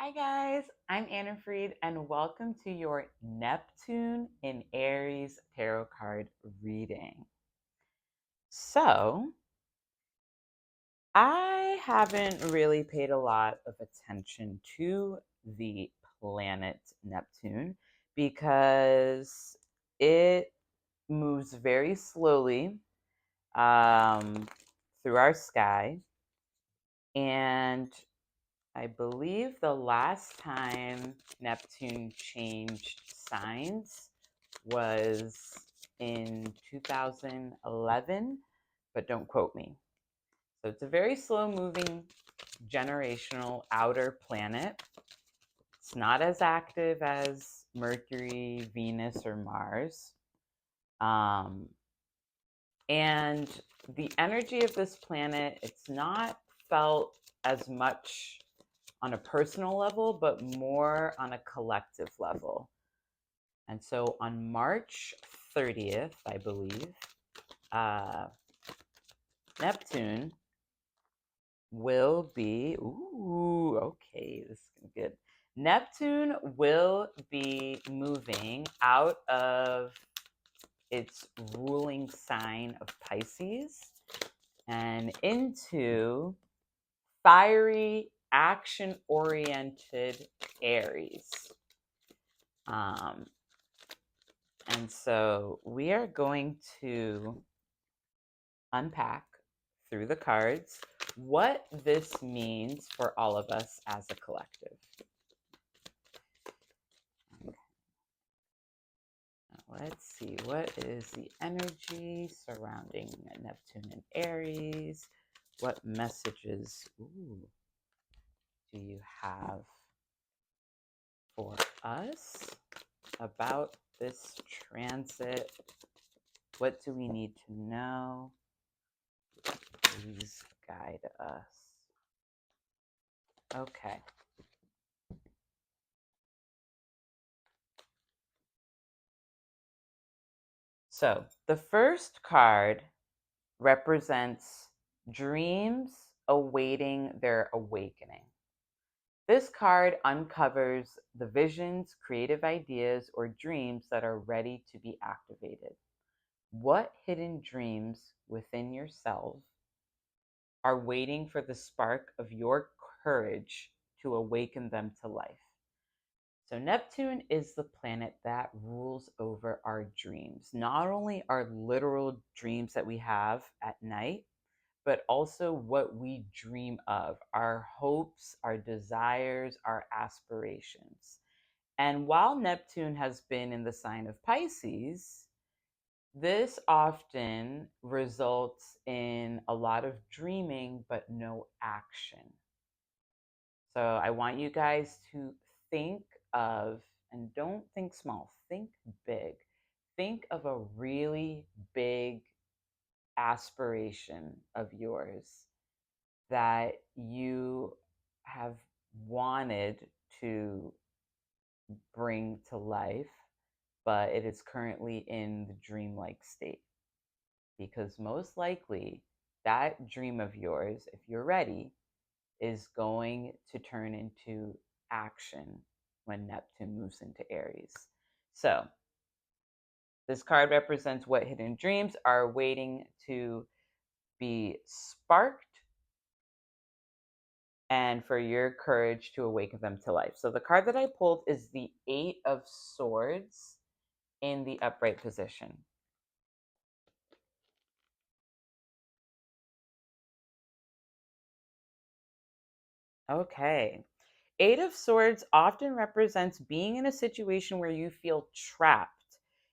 Hi guys, I'm Anna Fried and welcome to your Neptune in Aries tarot card reading. So, I haven't really paid a lot of attention to the planet Neptune because it moves very slowly um, through our sky, and I believe the last time Neptune changed signs was in 2011, but don't quote me. So it's a very slow moving generational outer planet. It's not as active as Mercury, Venus, or Mars. Um, and the energy of this planet, it's not felt as much on a personal level, but more on a collective level. And so on March 30th, I believe, uh, Neptune will be, okay, this is good. Neptune will be moving out of its ruling sign of Pisces and into fiery, action oriented Aries. Um, and so we are going to unpack through the cards what this means for all of us as a collective. Okay. Let's see, what is the energy surrounding Neptune and Aries? What messages do you have for us about this transit? What do we need to know? Please guide us. Okay. So the first card represents dreams awaiting their awakening. This card uncovers the visions, creative ideas, or dreams that are ready to be activated. What hidden dreams within yourself are waiting for the spark of your courage to awaken them to life? So, Neptune is the planet that rules over our dreams, not only our literal dreams that we have at night, but also what we dream of, our hopes, our desires, our aspirations. And while Neptune has been in the sign of Pisces, this often results in a lot of dreaming, but no action. So I want you guys to think of, and don't think small, think big. Think of a really big aspiration of yours that you have wanted to bring to life, but it is currently in the dreamlike state. Because most likely, that dream of yours, if you're ready, is going to turn into action when Neptune moves into Aries. So, this card represents what hidden dreams are waiting to be sparked and for your courage to awaken them to life. So, the card that I pulled is the Eight of Swords in the upright position. Okay. Eight of Swords often represents being in a situation where you feel trapped.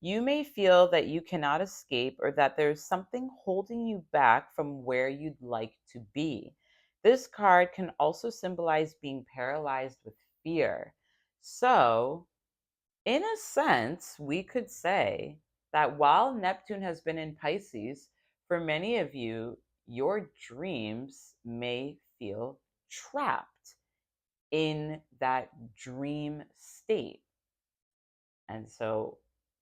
You may feel that you cannot escape or that there's something holding you back from where you'd like to be. This card can also symbolize being paralyzed with fear. So, in a sense, we could say that while Neptune has been in Pisces, for many of you, your dreams may feel trapped in that dream state. And so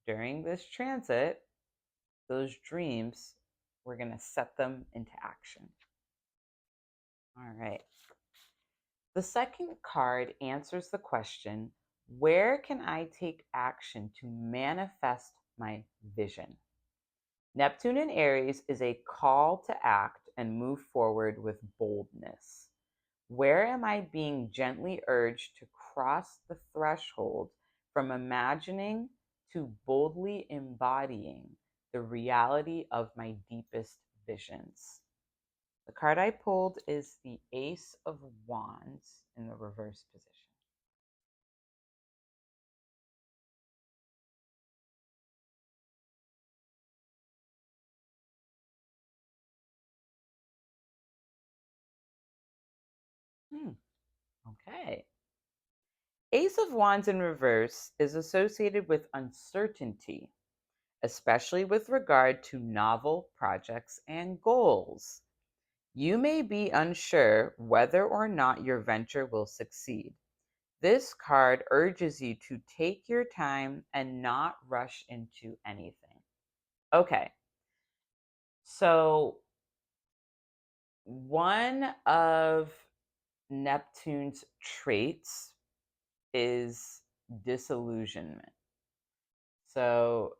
during this transit, those dreams, we're going to set them into action. All right. The second card answers the question, where can I take action to manifest my vision? Neptune in Aries is a call to act and move forward with boldness. Where am I being gently urged to cross the threshold from imagining to boldly embodying the reality of my deepest visions? The card I pulled is the Ace of Wands in the reverse position. Hmm, okay. Ace of Wands in reverse is associated with uncertainty, especially with regard to novel projects and goals. You may be unsure whether or not your venture will succeed. This card urges you to take your time and not rush into anything. Okay, so one of Neptune's traits is disillusionment. So,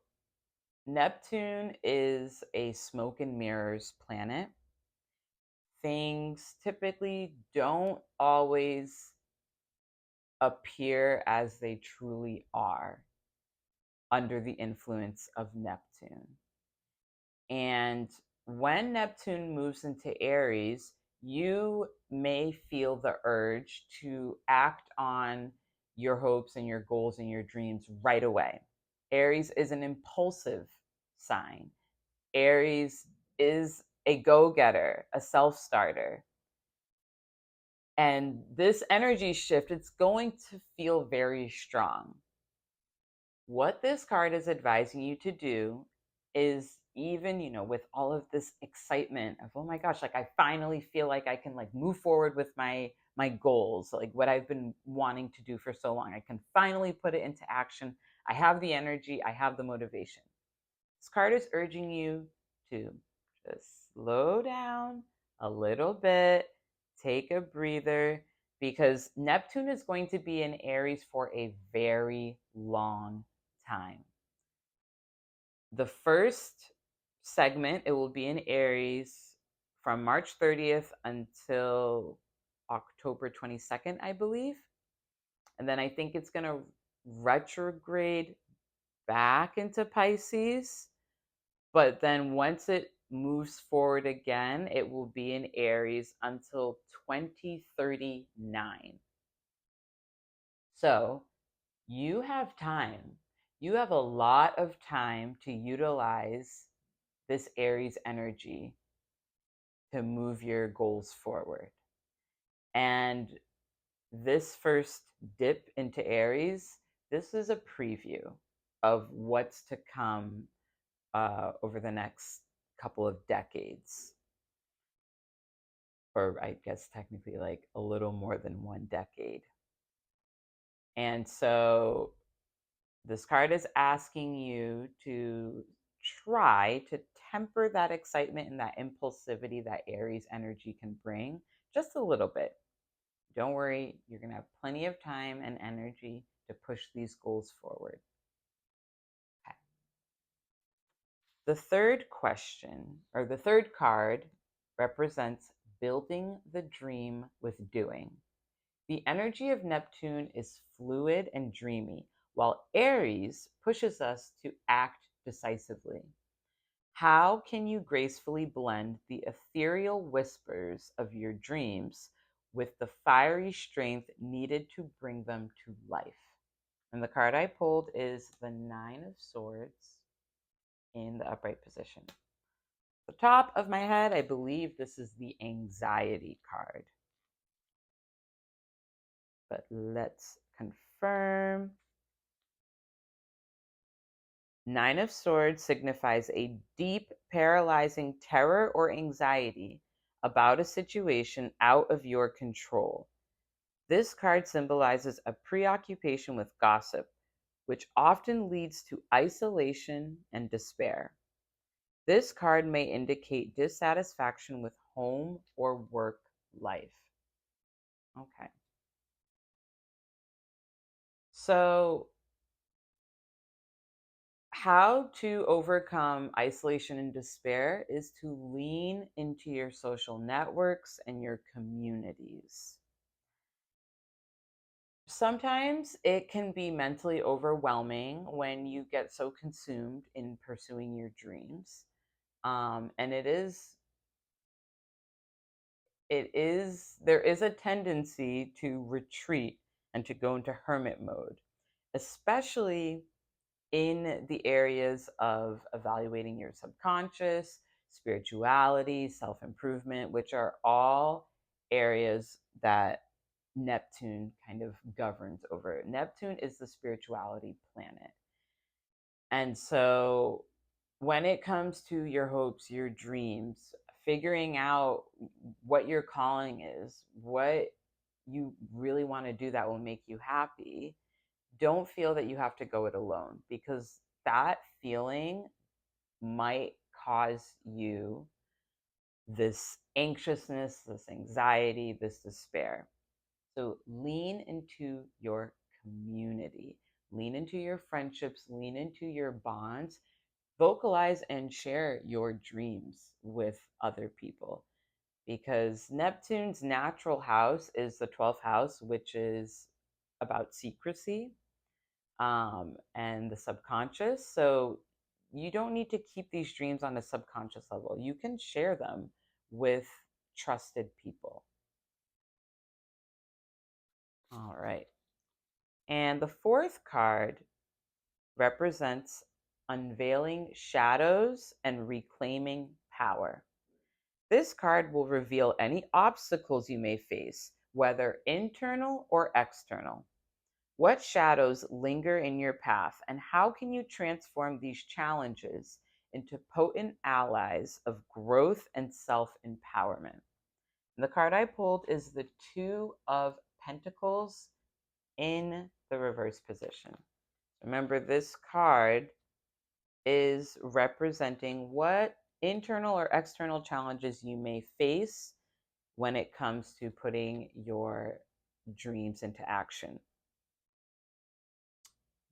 Neptune is a smoke and mirrors planet. Things typically don't always appear as they truly are under the influence of Neptune. And when Neptune moves into Aries, you may feel the urge to act on your hopes and your goals and your dreams right away. Aries is an impulsive sign. Aries is a go getter, a self starter. And this energy shift, it's going to feel very strong. What this card is advising you to do is, even with all of this excitement of, oh my gosh, like I finally feel like I can like move forward with my goals, like what I've been wanting to do for so long, I can finally put it into action. I have the energy, I have the motivation. This card is urging you to just slow down a little bit, take a breather, because Neptune is going to be in Aries for a very long time. The first segment, it will be in Aries from March 30th until October 22nd, I believe. And then I think it's going to retrograde back into Pisces. But then once it moves forward again, it will be in Aries until 2039. So you have time. You have a lot of time to utilize this Aries energy to move your goals forward. And this first dip into Aries, this is a preview of what's to come over the next couple of decades, or I guess technically like a little more than one decade. And so this card is asking you to try to temper that excitement and that impulsivity that Aries energy can bring just a little bit. Don't worry, you're going to have plenty of time and energy to push these goals forward. Okay. The third question, or the third card, represents building the dream with doing. The energy of Neptune is fluid and dreamy, while Aries pushes us to act decisively. How can you gracefully blend the ethereal whispers of your dreams with the fiery strength needed to bring them to life? And the card I pulled is the Nine of Swords in the upright position. The top of my head, I believe this is the anxiety card. But let's confirm. Nine of Swords signifies a deep, paralyzing terror or anxiety about a situation out of your control. This card symbolizes a preoccupation with gossip, which often leads to isolation and despair. This card may indicate dissatisfaction with home or work life. Okay. So, how to overcome isolation and despair is to lean into your social networks and your communities. Sometimes it can be mentally overwhelming when you get so consumed in pursuing your dreams. And there is a tendency to retreat and to go into hermit mode, especially in the areas of evaluating your subconscious, spirituality, self improvement, which are all areas that Neptune kind of governs over. Neptune is the spirituality planet. And so when it comes to your hopes, your dreams, figuring out what your calling is, what you really want to do that will make you happy, don't feel that you have to go it alone, because that feeling might cause you this anxiousness, this anxiety, this despair. So lean into your community, lean into your friendships, lean into your bonds, vocalize and share your dreams with other people, because Neptune's natural house is the 12th house, which is about secrecy, and the subconscious. So you don't need to keep these dreams on a subconscious level. You can share them with trusted people. All right. And the fourth card represents unveiling shadows and reclaiming power. This card will reveal any obstacles you may face, whether internal or external. What shadows linger in your path, and how can you transform these challenges into potent allies of growth and self empowerment? The card I pulled is the Two of Pentacles in the reverse position. Remember, this card is representing what internal or external challenges you may face when it comes to putting your dreams into action.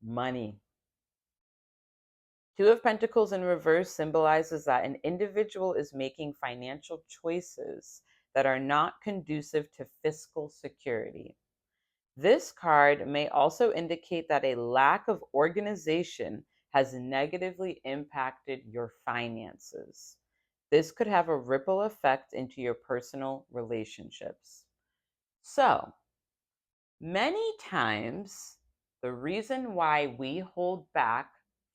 Money. Two of Pentacles in reverse symbolizes that an individual is making financial choices that are not conducive to fiscal security. This card may also indicate that a lack of organization has negatively impacted your finances. This could have a ripple effect into your personal relationships. So, many times, the reason why we hold back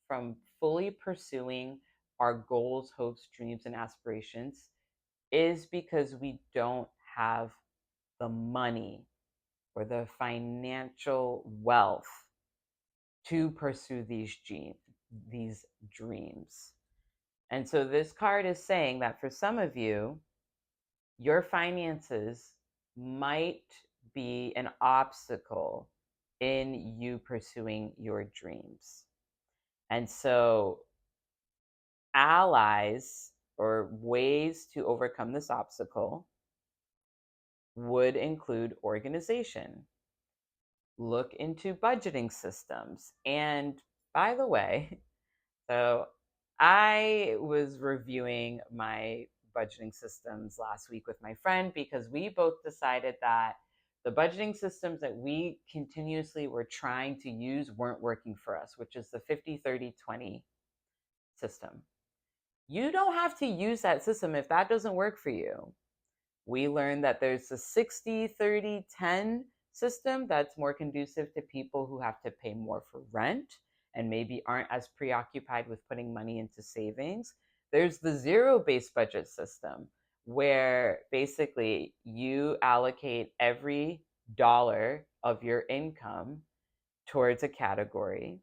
from fully pursuing our goals, hopes, dreams, and aspirations is because we don't have the money or the financial wealth to pursue these dreams. And so this card is saying that for some of you, your finances might be an obstacle in you pursuing your dreams. And so, allies or ways to overcome this obstacle would include organization. Look into budgeting systems. And by the way, so I was reviewing my budgeting systems last week with my friend, because we both decided that the budgeting systems that we continuously were trying to use weren't working for us, which is the 50-30-20 system. You don't have to use that system if that doesn't work for you. We learned that there's a 60-30-10 system that's more conducive to people who have to pay more for rent and maybe aren't as preoccupied with putting money into savings. There's the zero-based budget system, where basically you allocate every dollar of your income towards a category,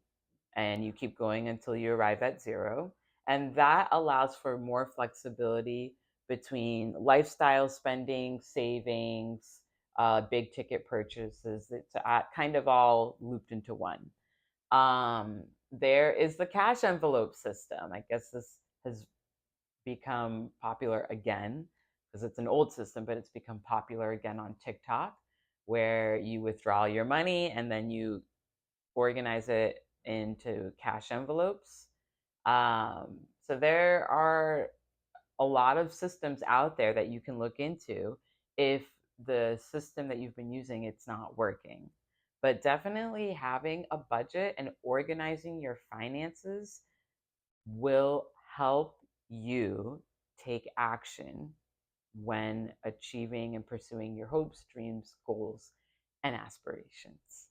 and you keep going until you arrive at zero. And that allows for more flexibility between lifestyle spending, savings, big ticket purchases. It's kind of all looped into one. There is the cash envelope system. I guess this has become popular again, because it's an old system, but it's become popular again on TikTok, where you withdraw your money and then you organize it into cash envelopes. So there are a lot of systems out there that you can look into if the system that you've been using it's not working. But definitely having a budget and organizing your finances will help you take action when achieving and pursuing your hopes, dreams, goals, and aspirations.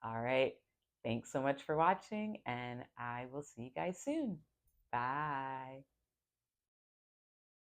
All right. Thanks so much for watching, and I will see you guys soon. Bye.